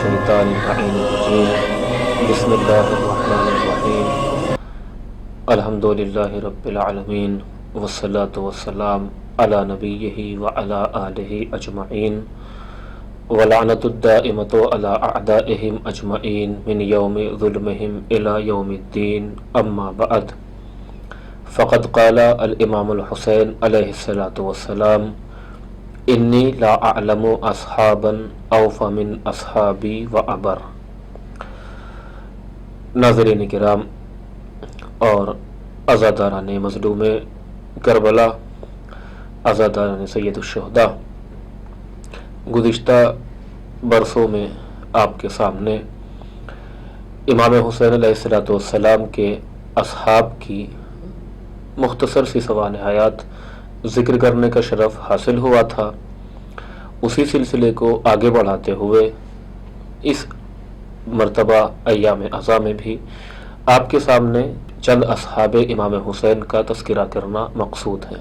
الشیطان اللعین الرجیم بسم اللہ الرحمن الرحیم الحمدللہ رب العالمین والصلاة والسلام علی نبیہ وعلی آلہ اجمعین ولعنۃ الدائمۃ علی اعدائہم اجمعین من یوم ظلمہم الی یوم الدین اما بعد فقد قال الامام الحسین علیہ الصلاۃ والسلام انی لا اعلم اصحابا اوف من اصحابی و ابر۔ ناظرین کرام اور عزاداران مظلوم کربلا، عزاداران سید الشہداء، گزشتہ برسوں میں آپ کے سامنے امام حسین علیہ السلام کے اصحاب کی مختصر سی سوانح حیات ذکر کرنے کا شرف حاصل ہوا تھا۔ اسی سلسلے کو آگے بڑھاتے ہوئے اس مرتبہ ایام اعزاں میں بھی آپ کے سامنے چند اصحاب امام حسین کا تذکرہ کرنا مقصود ہے۔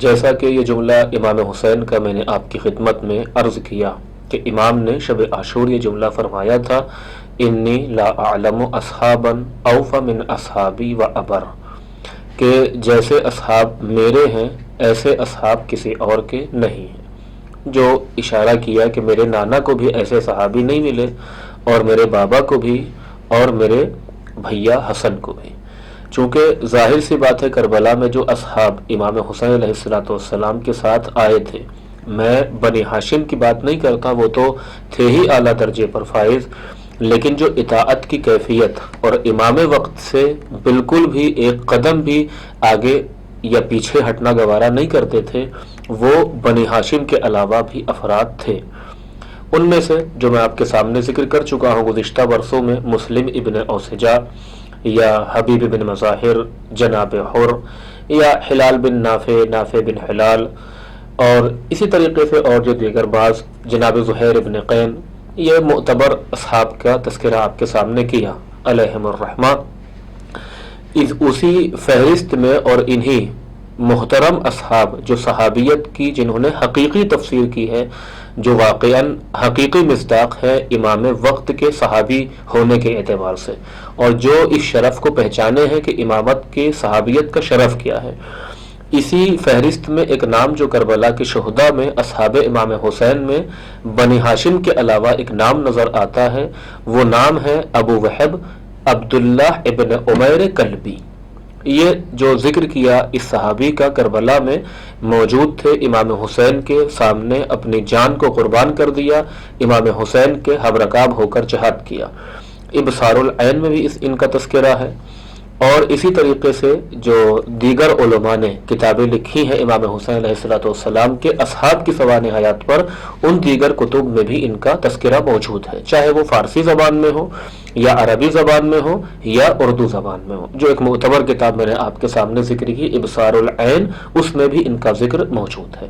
جیسا کہ یہ جملہ امام حسین کا میں نے آپ کی خدمت میں عرض کیا کہ امام نے شب عاشور یہ جملہ فرمایا تھا، انی لا اعلم اصحابا اوف من اصحابی و ابر، کہ جیسے اصحاب میرے ہیں ایسے اصحاب کسی اور کے نہیں ہیں، جو اشارہ کیا کہ میرے نانا کو بھی ایسے صحابی نہیں ملے، اور میرے بابا کو بھی، اور میرے بھیا حسن کو بھی۔ چونکہ ظاہر سی بات ہے کربلا میں جو اصحاب امام حسین علیہ السلام کے ساتھ آئے تھے، میں بنی ہاشم کی بات نہیں کرتا، وہ تو تھے ہی اعلیٰ درجے پر فائز، لیکن جو اطاعت کی کیفیت اور امام وقت سے بالکل بھی ایک قدم بھی آگے یا پیچھے ہٹنا گوارا نہیں کرتے تھے، وہ بنی ہاشم کے علاوہ بھی افراد تھے۔ ان میں سے جو میں آپ کے سامنے ذکر کر چکا ہوں گزشتہ برسوں میں، مسلم ابن اوسجا یا حبیب بن مظاہر، جناب حر، یا ہلال بن نافع، نافع بن ہلال، اور اسی طریقے سے اور جو دیگر بعض، جناب زہیر ابن قین، یہ معتبر اصحاب کا تذکرہ آپ کے سامنے کیا علیہم الرحمہ۔ اسی فہرست میں اور انہی محترم اصحاب جو صحابیت کی جنہوں نے حقیقی تفسیر کی ہے، جو واقعاً حقیقی مصداق ہے امام وقت کے صحابی ہونے کے اعتبار سے، اور جو اس شرف کو پہچانے ہیں کہ امامت کی صحابیت کا شرف کیا ہے، اسی فہرست میں ایک نام جو کربلا کے شہداء میں اصحاب امام حسین میں بنی ہاشم کے علاوہ ایک نام نظر آتا ہے، وہ نام ہے ابو وہب عبداللہ ابن عمیر کلبی۔ یہ جو ذکر کیا اس صحابی کا کربلا میں موجود تھے، امام حسین کے سامنے اپنی جان کو قربان کر دیا، امام حسین کے ہم رکاب ہو کر جہاد کیا۔ ابصار العین میں بھی ان کا تذکرہ ہے، اور اسی طریقے سے جو دیگر علماء نے کتابیں لکھی ہیں امام حسین علیہ السلام کے اصحاب کی سوانح حیات پر، ان دیگر کتب میں بھی ان کا تذکرہ موجود ہے، چاہے وہ فارسی زبان میں ہو یا عربی زبان میں ہو یا اردو زبان میں ہو۔ جو ایک معتبر کتاب میں نے آپ کے سامنے ذکر کی، ابصار العین، اس میں بھی ان کا ذکر موجود ہے۔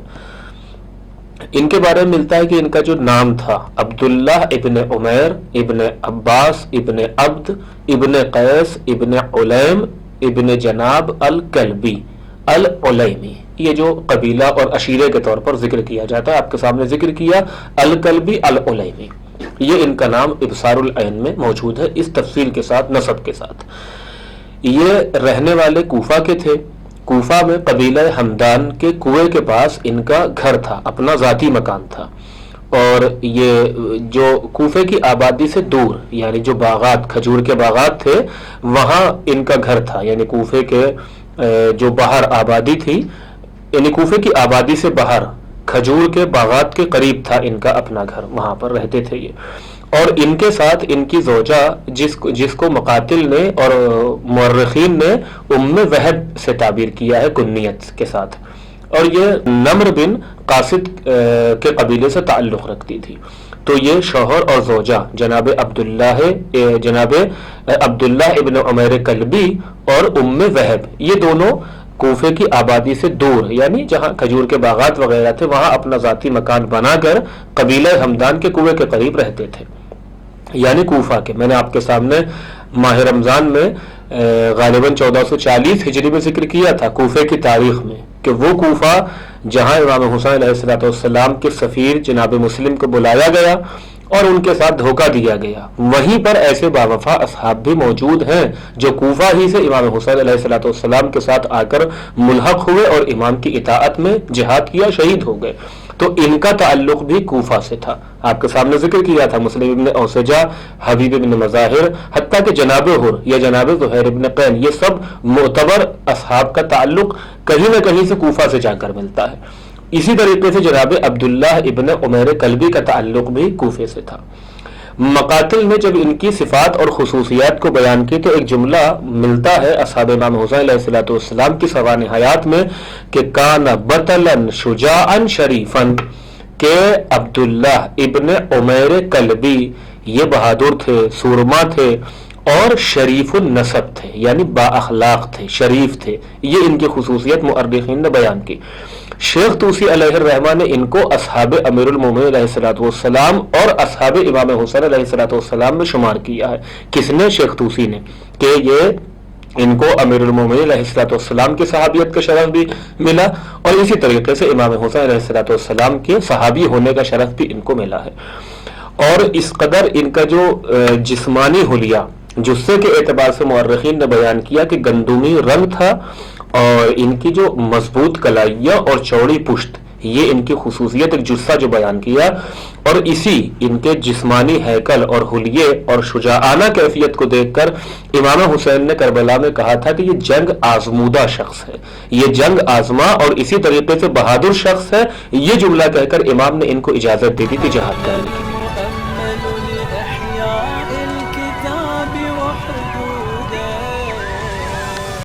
ان کے بارے میں ملتا ہے کہ ان کا جو نام تھا عبداللہ ابن عمیر ابن عباس ابن عبد ابن قیس ابن علیم ابن جناب الکلبی العلیمی، یہ جو قبیلہ اور عشیرے کے طور پر ذکر کیا جاتا ہے، آپ کے سامنے ذکر کیا الکلبی العلیمی، یہ ان کا نام ابصار العین میں موجود ہے اس تفصیل کے ساتھ، نسب کے ساتھ۔ یہ رہنے والے کوفہ کے تھے۔ کوفہ میں قبیلہ ہمدان کے کنویں کے پاس ان کا گھر تھا، اپنا ذاتی مکان تھا، اور یہ جو کوفے کی آبادی سے دور، یعنی جو باغات، کھجور کے باغات تھے، وہاں ان کا گھر تھا، یعنی کوفے کے جو باہر آبادی تھی، یعنی کوفے کی آبادی سے باہر کھجور کے باغات کے قریب تھا ان کا اپنا گھر، وہاں پر رہتے تھے یہ۔ اور ان کے ساتھ ان کی زوجہ جس کو مقاتل نے اور مورخین نے ام وہب سے تعبیر کیا ہے کنیت کے ساتھ، اور یہ نمر بن قاصد کے قبیلے سے تعلق رکھتی تھی۔ تو یہ شوہر اور زوجہ جناب عبداللہ ابن عمیر کلبی اور ام وہب، یہ دونوں کوفے کی آبادی سے دور، یعنی جہاں کھجور کے باغات وغیرہ تھے، وہاں اپنا ذاتی مکان بنا کر قبیلہ ہمدان کے کنویں کے قریب رہتے تھے، یعنی کوفہ کے۔ میں نے آپ کے سامنے ماہ رمضان میں غالباً 1440 ہجری میں ذکر کیا تھا کوفے کی تاریخ میں، کہ وہ کوفہ جہاں امام حسین علیہ السلام کے سفیر جناب مسلم کو بلایا گیا اور ان کے ساتھ دھوکہ دیا گیا۔ وہیں پر ایسے باوفا اصحاب بھی موجود ہیں جو کوفہ ہی سے امام حسین علیہ السلام کے ساتھ آ کر ملحق ہوئے اور امام کی اطاعت میں جہاد کیا، شہید ہو گئے۔ تو ان کا تعلق بھی کوفہ سے تھا۔ آپ کے سامنے ذکر کیا تھا مسلم ابن اوسجہ، حبیب ابن مظاہر، حتیٰ کہ جناب حر یا جناب زہیر ابن قین، یہ سب معتبر اصحاب کا تعلق کہیں نہ کہیں سے کوفہ سے جا کر ملتا ہے۔ اسی طریقے سے جناب عبداللہ ابن عمیر کلبی کا تعلق بھی کوفے سے تھا۔ مقاتل نے جب ان کی صفات اور خصوصیات کو بیان کی تو ایک جملہ ملتا ہے اصحاب امام حسین علیہ السلام کی سوانح حیات میں کہ کان بطلا شجاعا شریفا، کہ عبداللہ ابن عمیر کلبی یہ بہادر تھے، سورما تھے اور شریف النسب تھے، یعنی با اخلاق تھے، شریف تھے۔ یہ ان کی خصوصیت مؤرخین نے بیان کی۔ شیخ طوسی علیہ الرحمہ نے ان کو اصحاب امیر المومنین علیہ السلام اور اصحاب امام حسین علیہ السلام میں شمار کیا ہے۔ کس نے؟ شیخ طوسی نے، کہ یہ ان کو امیر المومنین علیہ السلام کی صحابیت کا شرف بھی ملا اور اسی طریقے سے امام حسین علیہ السلام کے صحابی ہونے کا شرف بھی ان کو ملا ہے۔ اور اس قدر ان کا جو جسمانی حلیہ جثے کے اعتبار سے مورخین نے بیان کیا کہ گندمی رنگ تھا، اور ان کی جو مضبوط کلائیاں اور چوڑی پشت، یہ ان کی خصوصیت، ایک جثہ جو بیان کیا، اور اسی ان کے جسمانی ہیکل اور حلیے اور شجاعانہ کیفیت کو دیکھ کر امام حسین نے کربلا میں کہا تھا کہ یہ جنگ آزمودہ شخص ہے، یہ جنگ آزما اور اسی طریقے سے بہادر شخص ہے۔ یہ جملہ کہہ کر امام نے ان کو اجازت دے دی تھی جہاد کرنے کی۔